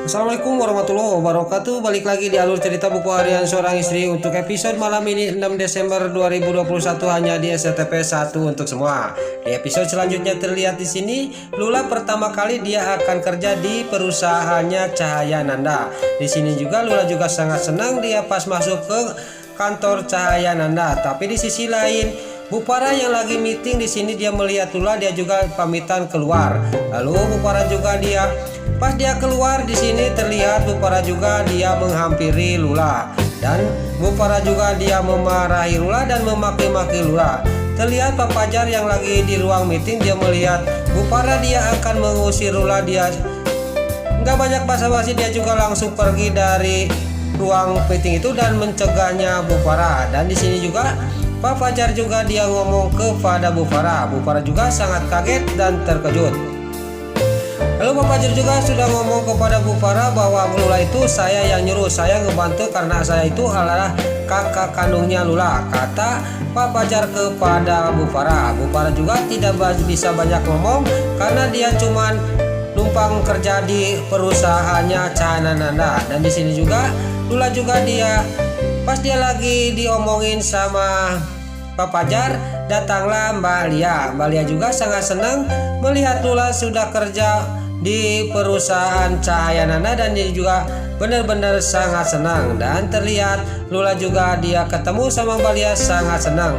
Assalamualaikum warahmatullahi wabarakatuh. Balik lagi di alur cerita buku harian seorang istri untuk episode malam ini 6 Desember 2021 hanya di SCTP 1 untuk semua. Di episode selanjutnya terlihat di sini Lula pertama kali dia akan kerja di perusahaannya Cahaya Nanda. Di sini juga Lula juga sangat senang dia pas masuk ke kantor Cahaya Nanda. Tapi di sisi lain Bu Farah yang lagi meeting di sini dia melihat Lula, dia juga pamitan keluar. Lalu Bu Farah juga pas dia keluar di sini terlihat Bu Farah juga dia menghampiri Lula dan Bu Farah juga dia memarahi Lula dan memaki-maki Lula. Terlihat Pak Fajar yang lagi di ruang meeting dia melihat Bu Farah dia akan mengusir Lula, dia nggak banyak basa-basi dia juga langsung pergi dari ruang meeting itu dan mencegahnya Bu Farah. Dan di sini juga Pak Fajar juga dia ngomong kepada Bu Farah. Bu Farah juga sangat kaget dan terkejut. Lalu Pak Fajar juga sudah ngomong kepada Bu Farah bahwa Lula itu saya yang nyuruh, saya ngebantu karena saya itu adalah kakak kandungnya Lula, kata Pak Fajar kepada Bu Farah. Bu Farah juga tidak bisa banyak ngomong karena dia cuman numpang kerja di perusahaannya Cahaya Nanda. Dan di sini juga Lula juga dia pas dia lagi diomongin sama Pak Fajar, datanglah Mbak Lia. Mbak Lia juga sangat senang melihat Lula sudah kerja di perusahaan Cahaya Nanda dan dia juga benar-benar sangat senang. Dan terlihat Lula juga dia ketemu sama Mbak Lia sangat senang.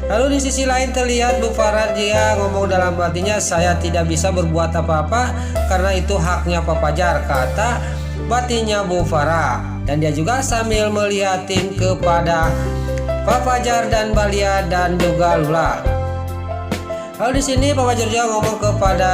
Lalu di sisi lain terlihat Bu Farah dia ngomong dalam hatinya, saya tidak bisa berbuat apa-apa karena itu haknya Pak Fajar, kata batinnya Bu Farah. Dan dia juga sambil melihatin kepada Pak Fajar dan Mbak Lia dan juga Lula. Lalu di sini Pak Fajar juga ngomong kepada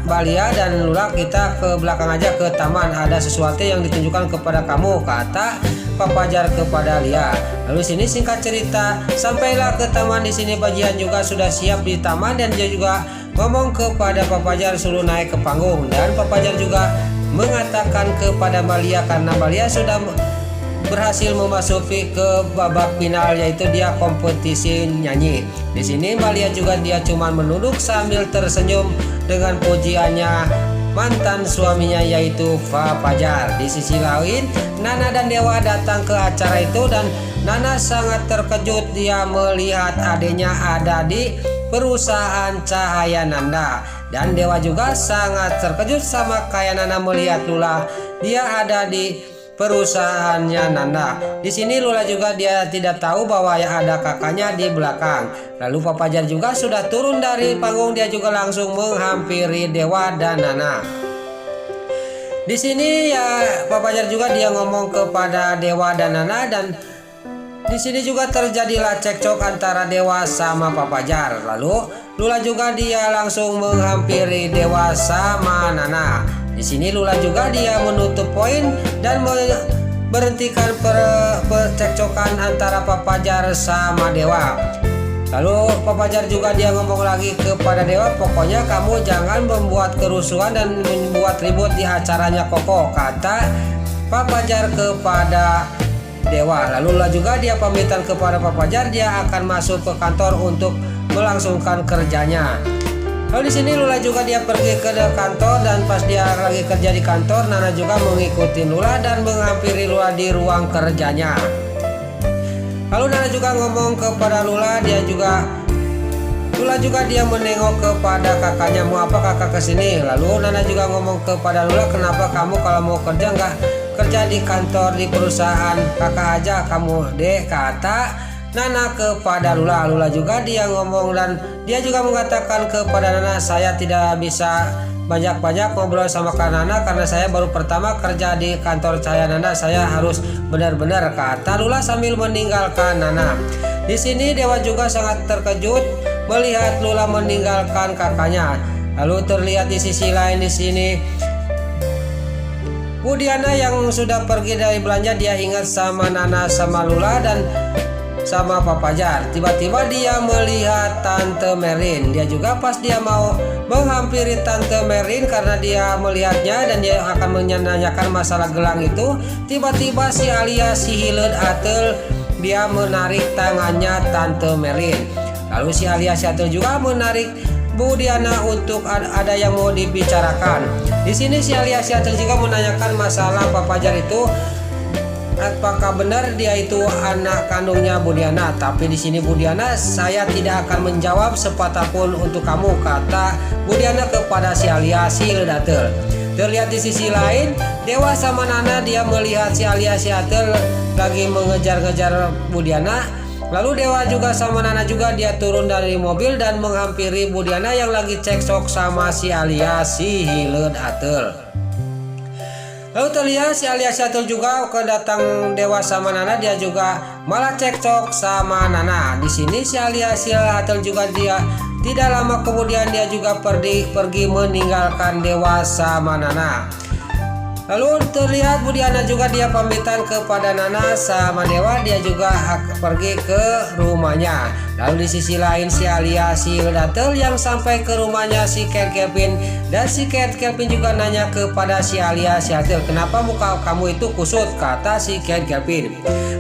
Mbak Lia dan Lula, kita ke belakang aja ke taman, ada sesuatu yang ditunjukkan kepada kamu, kata Pak Fajar kepada Lia. Lalu sini singkat cerita sampailah ke taman. Di sini Bajian juga sudah siap di taman dan dia juga ngomong kepada Pak Fajar suruh naik ke panggung. Dan Pak Fajar juga mengatakan kepada Mbak Lia karena Mbak Lia sudah berhasil memasuki ke babak final yaitu dia kompetisi nyanyi. Di sini Mbak Lia juga dia cuman menunduk sambil tersenyum dengan pujiannya mantan suaminya yaitu Pak Fajar. Di sisi lain Nana dan Dewa datang ke acara itu dan Nana sangat terkejut dia melihat adiknya ada di perusahaan Cahaya Nanda. Dan Dewa juga sangat terkejut sama kayak Nana melihat Lula dia ada di perusahaannya Nanda. Di sini Lula juga dia tidak tahu bahwa ya ada kakaknya di belakang. Lalu Pak Fajar juga sudah turun dari panggung, dia juga langsung menghampiri Dewa dan Nana. Di sini ya Pak Fajar juga dia ngomong kepada Dewa dan Nana dan di sini juga terjadilah cekcok antara Dewa sama Pak Fajar. Lalu Lula juga dia langsung menghampiri Dewa sama Nana. Di sini Lula juga dia menutup poin dan berhentikan percekcokan antara Pak Fajar sama Dewa. Lalu Pak Fajar juga dia ngomong lagi kepada Dewa, pokoknya kamu jangan membuat kerusuhan dan membuat ribut di acaranya Koko, kata Pak Fajar kepada Dewa. Lalu Lula juga dia pamitan kepada Pak Fajar, dia akan masuk ke kantor untuk melangsungkan kerjanya. Lalu di sini Lula juga dia pergi ke kantor dan pas dia lagi kerja di kantor, Nana juga mengikuti Lula dan menghampiri Lula di ruang kerjanya. Lalu Nana juga ngomong kepada Lula, Lula juga dia menengok kepada kakaknya, mau apa kakak kesini? Lalu Nana juga ngomong kepada Lula, kenapa kamu kalau mau kerja nggak kerja di kantor di perusahaan kakak aja kamu deh, kata Nana kepada Lula. Lula juga dia ngomong dan dia juga mengatakan kepada Nana, saya tidak bisa banyak-banyak ngobrol sama Kak Nana karena saya baru pertama kerja di kantor Cahaya Nanda, saya harus benar-benar, kata Lula sambil meninggalkan Nana. Di sini Dewa juga sangat terkejut melihat Lula meninggalkan kakaknya. Lalu terlihat di sisi lain di sini Bu Diana yang sudah pergi dari belanja, dia ingat sama Nana sama Lula dan sama Pak Fajar. Tiba-tiba dia melihat Tante Merin. Dia juga pas dia mau menghampiri Tante Merin karena dia melihatnya dan dia akan menanyakan masalah gelang itu, tiba-tiba si Alia si Hileud Atel dia menarik tangannya Tante Merin. Lalu si Alia si Atel juga menarik Bu Diana untuk ada yang mau dibicarakan. Di sini si Alia Siatel juga menanyakan masalah Pak Fajar itu apakah benar dia itu anak kandungnya Bu Diana. Tapi di sini Bu Diana, saya tidak akan menjawab sepatah pun untuk kamu, kata Bu Diana kepada si Alia Siatel. Terlihat di sisi lain, Dewa sama Nana dia melihat si Alia Siatel lagi mengejar-ngejar Bu Diana. Lalu Dewa juga sama Nana juga dia turun dari mobil dan menghampiri Bu Diana yang lagi cekcok sama si Alia Siatel. Lalu terlihat si Alia Siatel juga kedatang Dewa sama Nana, dia juga malah cekcok sama Nana. Di sini si Alia Siatel juga dia tidak lama kemudian dia juga pergi meninggalkan Dewa sama Nana. Lalu terlihat Bu Diana juga dia pamitan kepada Nana sama Dewa, dia juga pergi ke rumahnya. Lalu di sisi lain si Alia Siatel yang sampai ke rumahnya si Cat Kevin, dan si Cat Kevin juga nanya kepada si Alia Siatel, kenapa muka kamu itu kusut, kata si Cat Kevin.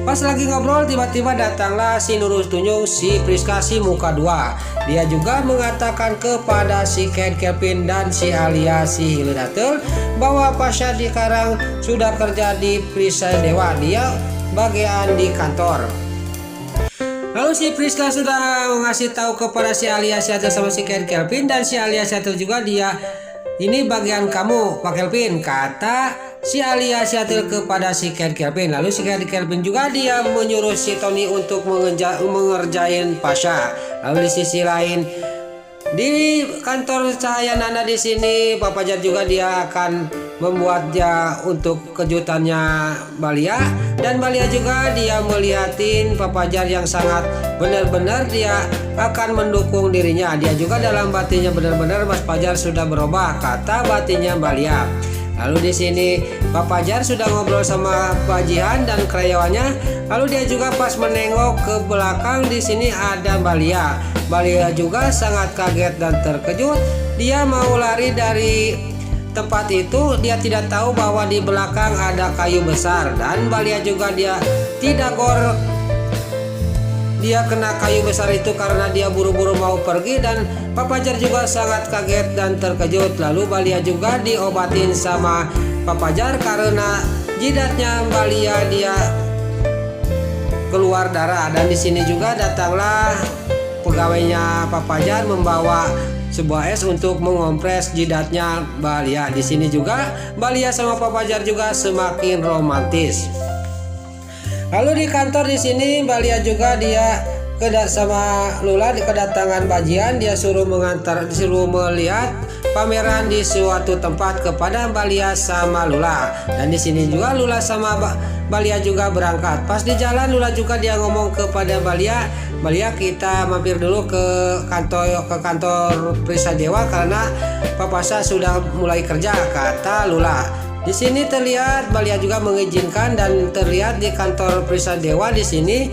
Pas lagi ngobrol tiba-tiba datanglah si Nurul Tunjung, si Priska si muka dua. Dia juga mengatakan kepada si Cat Kevin dan si Alia Siatel bahwa Pasha sekarang sudah kerja di Prisa Dewa, dia bagian di kantor. Lalu si Priska sudah ngasih tahu kepada si Alia Siatel sama si Cat Kevin, dan si Alia Siatel juga dia, ini bagian kamu Pak Kelvin, kata si Alia Siatel kepada si Cat Kevin. Lalu si Cat Kevin juga dia menyuruh si Tony untuk mengerjain Pasha. Lalu di sisi lain di kantor Cahaya Nana di sini Pak Fajar juga dia akan membuat dia untuk kejutannya Balia, dan Balia juga dia melihatin Pak Fajar yang sangat benar-benar dia akan mendukung dirinya. Dia juga dalam batinnya benar-benar Mas Fajar sudah berubah, kata batinnya Balia. Lalu di sini Pak Fajar sudah ngobrol sama Pak Jihan dan karyawannya. Lalu dia juga pas menengok ke belakang, di sini ada Balia. Balia juga sangat kaget dan terkejut. Dia mau lari dari tempat itu, dia tidak tahu bahwa di belakang ada kayu besar, dan Balia juga dia tidak gor. Dia kena kayu besar itu karena dia buru-buru mau pergi, dan Pak Fajar juga sangat kaget dan terkejut. Lalu Balia juga diobatin sama Pak Fajar karena jidatnya Balia dia keluar darah, dan di sini juga datanglah pegawainya Pak Fajar membawa sebuah es untuk mengompres jidatnya Balia. Di sini juga Balia sama Pak Fajar juga semakin romantis. Lalu di kantor di sini Balia juga dia sama Lula di kedatangan Bajian, dia suruh melihat pameran di suatu tempat kepada Balia sama Lula. Dan di sini juga Lula sama Balia juga berangkat. Pas di jalan Lula juga dia ngomong kepada Balia, kita mampir dulu ke kantor Prisa Dewa karena Papa Sa sudah mulai kerja, kata Lula. Di sini terlihat Balia juga mengizinkan, dan terlihat di kantor Prisa Dewa di sini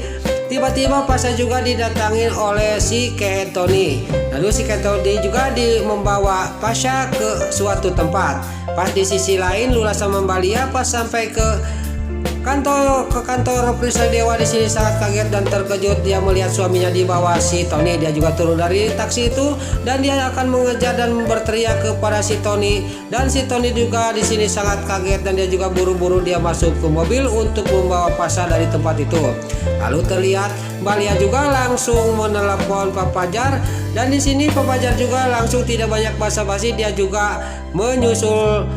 tiba-tiba Pasha juga didatangin oleh si Tony. Lalu si Tony juga membawa Pasha ke suatu tempat. Pas di sisi lain Lula sama Balia pas sampai ke kantor Prisa Dewa di sini sangat kaget dan terkejut. Dia melihat suaminya di bawah si Tony. Dia juga turun dari taksi itu dan dia akan mengejar dan berteriak kepada si Tony. Dan si Tony juga di sini sangat kaget dan dia juga buru-buru dia masuk ke mobil untuk membawa Pasha dari tempat itu. Lalu terlihat Balia juga langsung menelepon Pak Fajar, dan di sini Pak Fajar juga langsung tidak banyak basa-basi, dia juga menyusul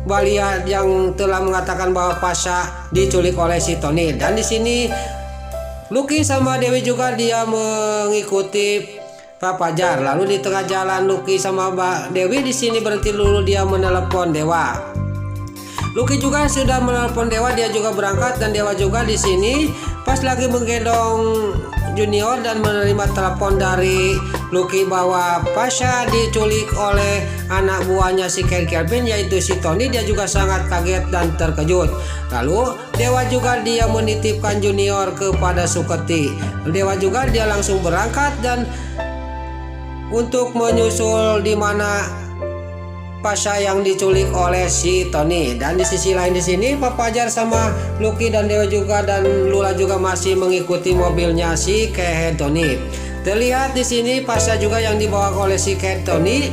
Balia yang telah mengatakan bahwa Pasha diculik oleh si Tony. Dan di sini Lucky sama Dewi juga dia mengikuti Pak Fajar. Lalu di tengah jalan Lucky sama Dewi di sini berhenti dulu, dia menelepon Dewa. Lucky juga sudah menelepon Dewa, dia juga berangkat, dan Dewa juga di sini pas lagi menggendong Junior dan menerima telepon dari Lucky bahwa Pasha diculik oleh anak buahnya si Kelvin yaitu si Tony. Dia juga sangat kaget dan terkejut. Lalu Dewa juga dia menitipkan Junior kepada Suketi. Dewa juga dia langsung berangkat dan untuk menyusul di mana Pasha yang diculik oleh si Tony. Dan di sisi lain di sini Pak Fajar sama Lucky dan Dewa juga dan Lula juga masih mengikuti mobilnya si Tony. Terlihat di sini Pasha juga yang dibawa oleh si Ken Tony.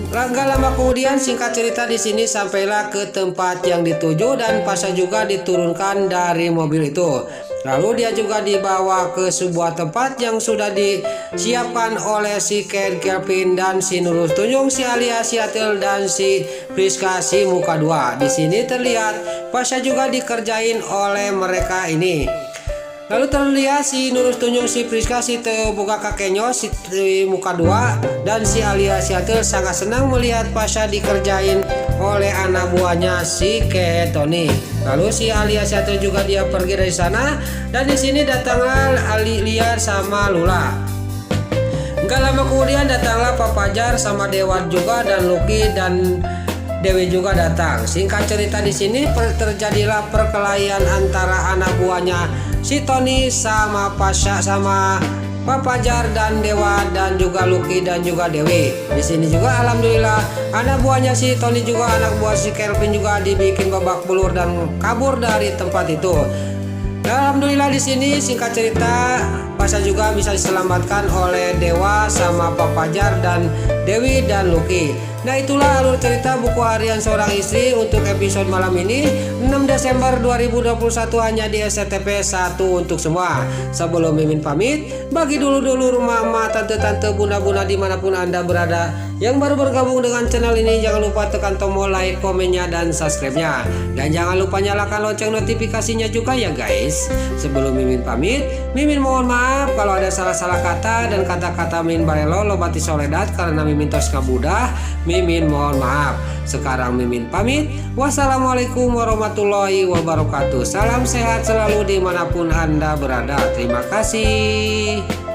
Gak lama kemudian, singkat cerita, di sini sampailah ke tempat yang dituju dan Pasha juga diturunkan dari mobil itu. Lalu dia juga dibawa ke sebuah tempat yang sudah disiapkan oleh si Ken, Kelvin, dan si Nurul Tunjung, si Alia, si Atil, dan si Priska, si muka dua. Di sini terlihat Pasha juga dikerjain oleh mereka ini. Lalu terlihat si Nurul Tunjung, si Priska, si Teboga kakeknya, si muka dua, dan si Alia, si Atil sangat senang melihat Pasha dikerjain oleh anak buahnya si Ken Tony. Lalu si Alia, si Atil juga dia pergi dari sana, dan di sini datanglah Alia sama Lula. Gak lama kemudian datanglah Pak Fajar sama Dewa juga, dan Lucky dan Dewi juga datang. Singkat cerita, di sini terjadilah perkelahian antara anak buahnya si Tony sama Pasha sama Pak Fajar dan Dewa dan juga Lucky dan juga Dewi. Di sini juga alhamdulillah anak buahnya si Tony juga anak buah si Kelvin juga dibikin babak belur dan kabur dari tempat itu. Alhamdulillah di sini singkat cerita Pasha juga bisa diselamatkan oleh Dewa sama Pak Fajar dan Dewi dan Lucky. Nah, itulah alur cerita buku harian seorang istri untuk episode malam ini 6 Desember 2021 hanya di SCTP 1 untuk semua. Sebelum Mimin pamit, bagi dulu rumah-rumah, tante-tante, bunda-bunda dimanapun Anda berada yang baru bergabung dengan channel ini, jangan lupa tekan tombol like, komennya, dan subscribe-nya. Dan jangan lupa nyalakan lonceng notifikasinya juga ya guys. Sebelum Mimin pamit, Mimin mohon maaf kalau ada salah-salah kata dan kata-kata Min Barelo Lobati Soledad karena Mimin tos kabudah. Mimin mohon maaf. Sekarang Mimin pamit. Wassalamualaikum warahmatullahi wabarakatuh. Salam sehat selalu dimanapun Anda berada. Terima kasih.